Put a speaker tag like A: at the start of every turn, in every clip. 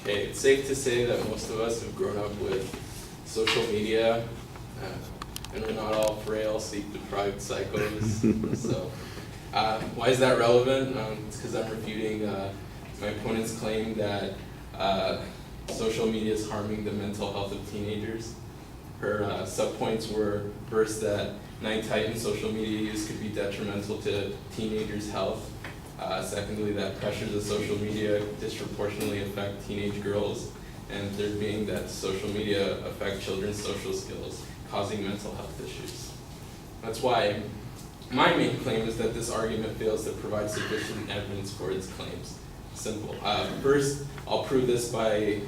A: Okay, it's safe to say that most of us have grown up with social media, and we're not all frail, sleep-deprived psychos. So, why is that relevant? It's because I'm refuting my opponent's claim that social media is harming the mental health of teenagers. Her subpoints were, first, that night heightened social media use could be detrimental to teenagers' health. Secondly, that pressures of social media disproportionately affect teenage girls. And third being that social media affect children's social skills, causing mental health issues. That's why my main claim is that this argument fails to provide sufficient evidence for its claims. Simple. First, I'll prove this by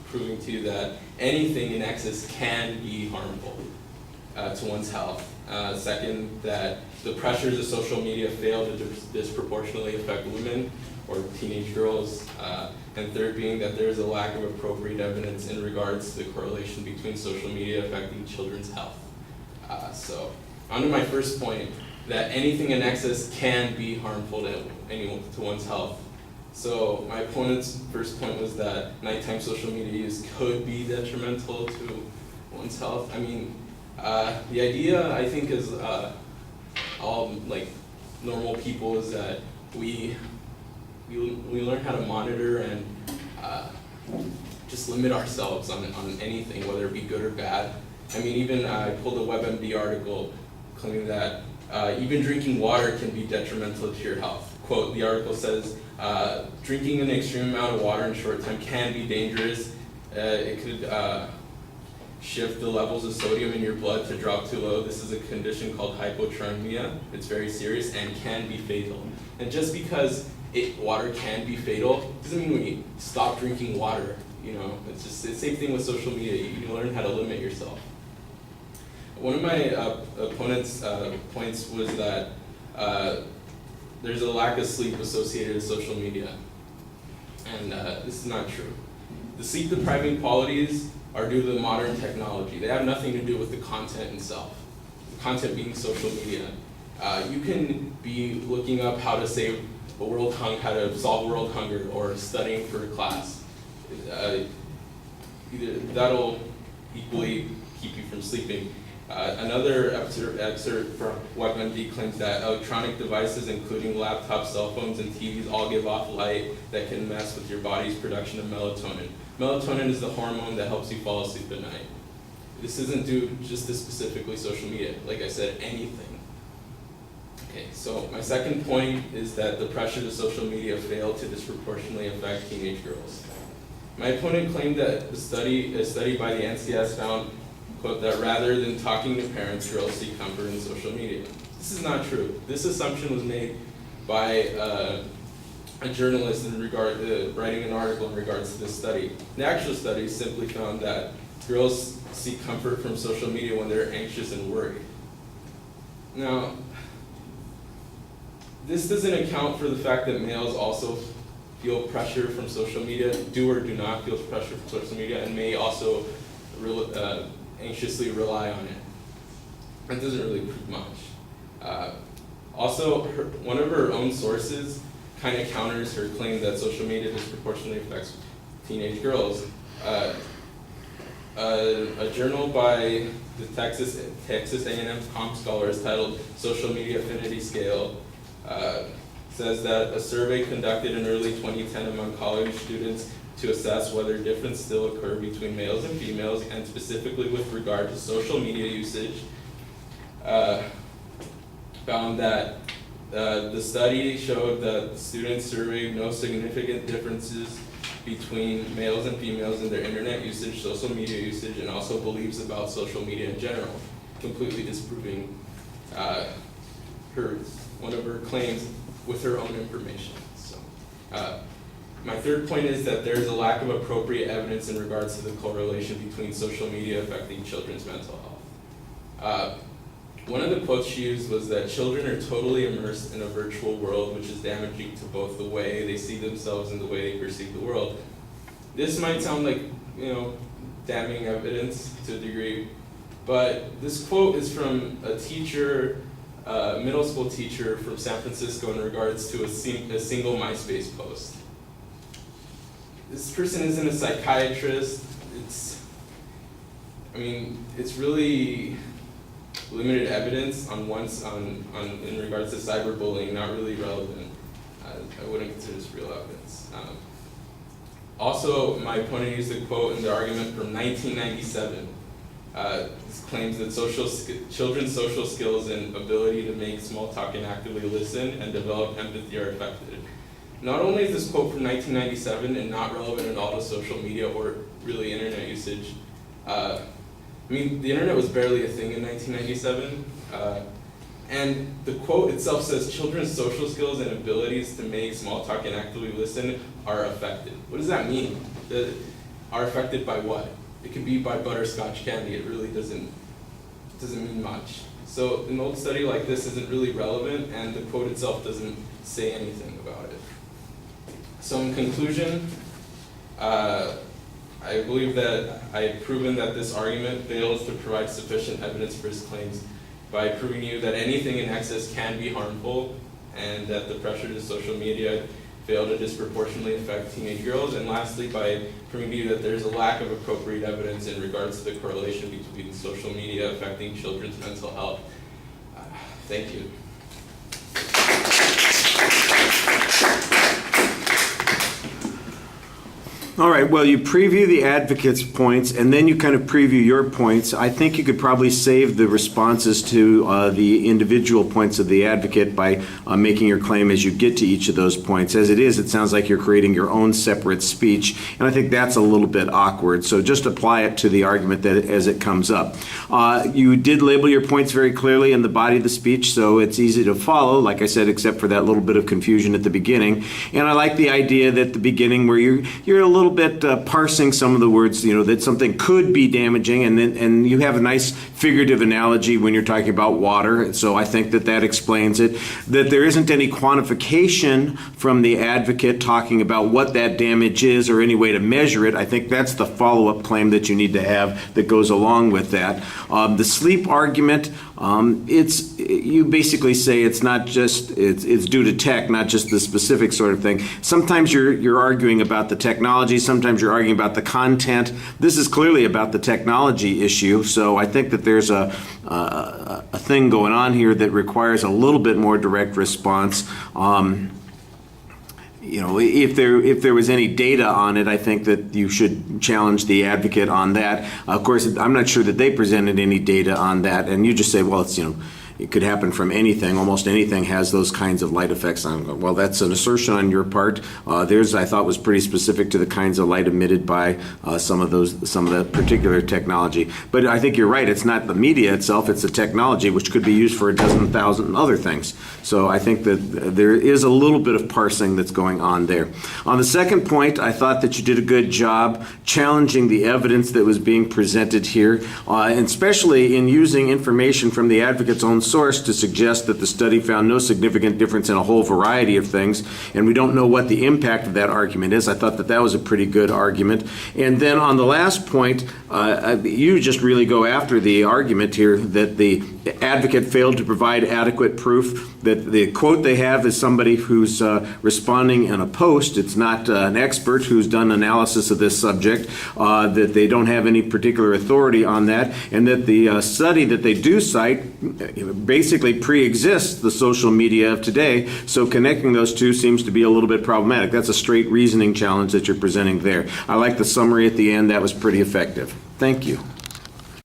A: proving to you that anything in excess can be harmful to one's health. Second, that the pressures of social media fail to disproportionately affect women or teenage girls. And third being that there is a lack of appropriate evidence in regards to the correlation between social media affecting children's health. So, on to my first point, that anything in excess can be harmful to one's health. So my opponent's first point was that nighttime social media use could be detrimental to one's health. I mean, the idea, I think, is all like normal people is that we learn how to monitor and just limit ourselves on anything, whether it be good or bad. I mean, even I pulled a WebMD article claiming that even drinking water can be detrimental to your health. Quote, the article says, drinking an extreme amount of water in a short time can be dangerous. It could shift the levels of sodium in your blood to drop too low. This is a condition called hypothermia. It's very serious and can be fatal. And just because water can be fatal doesn't mean we stop drinking water. You know, it's just the same thing with social media. You learn how to limit yourself. One of my opponent's points was that there's a lack of sleep associated with social media. And this is not true. The sleep depriving qualities are due to the modern technology. They have nothing to do with the content itself. The content being social media. You can be looking up how to save how to solve world hunger, or studying for a class. Either that'll equally keep you from sleeping. Another excerpt from WebMD claims that electronic devices, including laptops, cell phones, and TVs, all give off light that can mess with your body's production of melatonin. Melatonin is the hormone that helps you fall asleep at night. This isn't due just to specifically social media. Like I said, anything. Okay, so my second point is that the pressures of social media fail to disproportionately affect teenage girls. My opponent claimed that a study by the NCS found, quote, that rather than talking to parents, girls seek comfort in social media. This is not true. This assumption was made by a journalist in regard to writing an article in regards to this study. The actual study simply found that girls seek comfort from social media when they're anxious and worried. Now, this doesn't account for the fact that males also feel pressure from social media, do or do not feel pressure from social media, and may also anxiously rely on it. That doesn't really prove much. Also, one of her own sources kind of counters her claim that social media disproportionately affects teenage girls. A journal by the Texas A&M Comp Scholars titled Social Media Affinity Scale says that a survey conducted in early 2010 among college students to assess whether differences still occur between males and females, and specifically with regard to social media usage, found that the study showed that the students surveyed no significant differences between males and females in their internet usage, social media usage, and also beliefs about social media in general, completely disproving one of her claims with her own information. So, my third point is that there is a lack of appropriate evidence in regards to the correlation between social media affecting children's mental health. One of the quotes she used was that children are totally immersed in a virtual world, which is damaging to both the way they see themselves and the way they perceive the world. This might sound like, damning evidence to a degree, but this quote is from a teacher, a middle school teacher from San Francisco in regards to a single MySpace post. this person isn't a psychiatrist. It's really limited evidence on in regards to cyberbullying, not really relevant. I wouldn't consider this real evidence. Also, my opponent used a quote in the argument from 1997. This claims that children's social skills and ability to make small talk and actively listen and develop empathy are affected. Not only is this quote from 1997 and not relevant at all to social media or really internet usage, the internet was barely a thing in 1997, and the quote itself says children's social skills and abilities to make small talk and actively listen are affected. What does that mean? Are affected by what? It could be by butterscotch candy. It really doesn't mean much. So an old study like this isn't really relevant, and the quote itself doesn't say anything about it. So in conclusion, I believe that I have proven that this argument fails to provide sufficient evidence for his claims by proving to you that anything in excess can be harmful, and that the pressure to social media fail to disproportionately affect teenage girls, and lastly by proving to you that there's a lack of appropriate evidence in regards to the correlation between social media affecting children's mental health. Thank you.
B: All right, well, you preview the advocate's points, and then you kind of preview your points. I think you could probably save the responses to the individual points of the advocate by making your claim as you get to each of those points. As it is, it sounds like you're creating your own separate speech, and I think that's a little bit awkward. So just apply it to the argument that as it comes up. You did label your points very clearly in the body of the speech, so it's easy to follow, like I said, except for that little bit of confusion at the beginning. And I like the idea that at the beginning where you're a little bit parsing some of the words, that something could be damaging, and you have a nice figurative analogy when you're talking about water. So I think that explains it. That there isn't any quantification from the advocate talking about what that damage is or any way to measure it. I think that's the follow-up claim that you need to have that goes along with that. The sleep argument, you basically say it's due to tech, not just the specific sort of thing. Sometimes you're arguing about the technology, sometimes you're arguing about the content. This is clearly about the technology issue, so I think that there's a thing going on here that requires a little bit more direct response. If there was any data on it, I think that you should challenge the advocate on that. Of course, I'm not sure that they presented any data on that, and you just say, well, it could happen from anything. Almost anything has those kinds of light effects. Well, that's an assertion on your part. Theirs, I thought, was pretty specific to the kinds of light emitted by some of the particular technology. But I think you're right. It's not the media itself. It's the technology, which could be used for a dozen thousand other things. So I think that there is a little bit of parsing that's going on there. On the second point, I thought that you did a good job challenging the evidence that was being presented here, and especially in using information from the advocate's own source to suggest that the study found no significant difference in a whole variety of things, and we don't know what the impact of that argument is. I thought that was a pretty good argument. And then on the last point, you just really go after the argument here that the advocate failed to provide adequate proof, that the quote they have is somebody who's responding in a post. It's not an expert who's done analysis of this subject, that they don't have any particular authority on that, and that the study that they do cite basically pre-exists the social media of today, so connecting those two seems to be a little bit problematic. That's a straight reasoning challenge that you're presenting there. I like the summary at the end. That was pretty effective. Thank you.